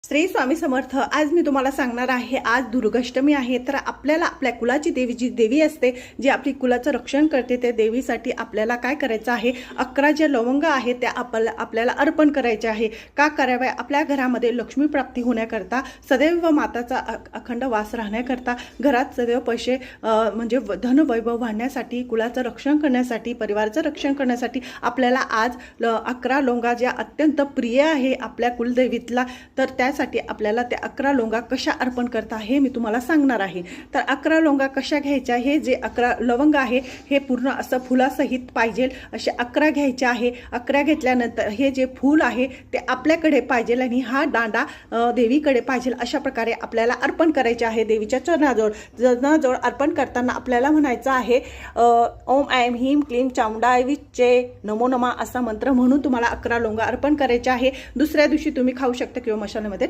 श्री स्वामी समर्थ। आज मी तुम्हाला सांगणार आहे, आज दुर्गाष्टमी आहे। तर आपल्याला आपल्या कुलाची देवी जी देवी असते, जी आपली कुलाचं रक्षण करते, त्या देवीसाठी आपल्याला काय करायचं आहे, 11 ज्या लवंग आहेत त्या आपल्याला अर्पण करायचे आहे। का करावे? आपल्या घरामध्ये लक्ष्मी प्राप्ती होण्याकरता, सदैव माताचा अखंड वास राहण्याकरता, घरात सदैव पैसे म्हणजे धन वैभव वाढण्यासाठी, कुलाचं रक्षण करण्यासाठी, परिवाराचं रक्षण करण्यासाठी आपल्याला आज 11 लोंगा ज्या अत्यंत प्रिय आहे आपल्या कुलदेवीतला, तर त्यासाठी आपल्याला त्या 11 लोंगा कशा अर्पण करता हे मी तुम्हाला सांगणार आहे। तर 11 लोंगा कशा घ्यायच्या, हे जे 11 लवंग आहे हे पूर्ण असं फुलासहित पाहिजे असे 11 घ्यायचे आहे। 11 घेतल्यानंतर हे जे फूल आहे ते आपल्याकडे पाहिजे आणि हा दांडा देवीकडे पाहिजे, अशा प्रकारे आपल्याला अर्पण करायचे आहे। देवीच्या चरणाजवळ अर्पण करताना आपल्याला म्हणायचं आहे, ओम ऐं ह्रीं क्लीं चामुंडाय विच्चे नमो नमः असा मंत्र म्हणून तुम्हाला 11 लोंगा अर्पण करायचे आहे। दुसऱ्या दिवशी तुम्ही खाऊ शकता किंवा मशाल्यामध्ये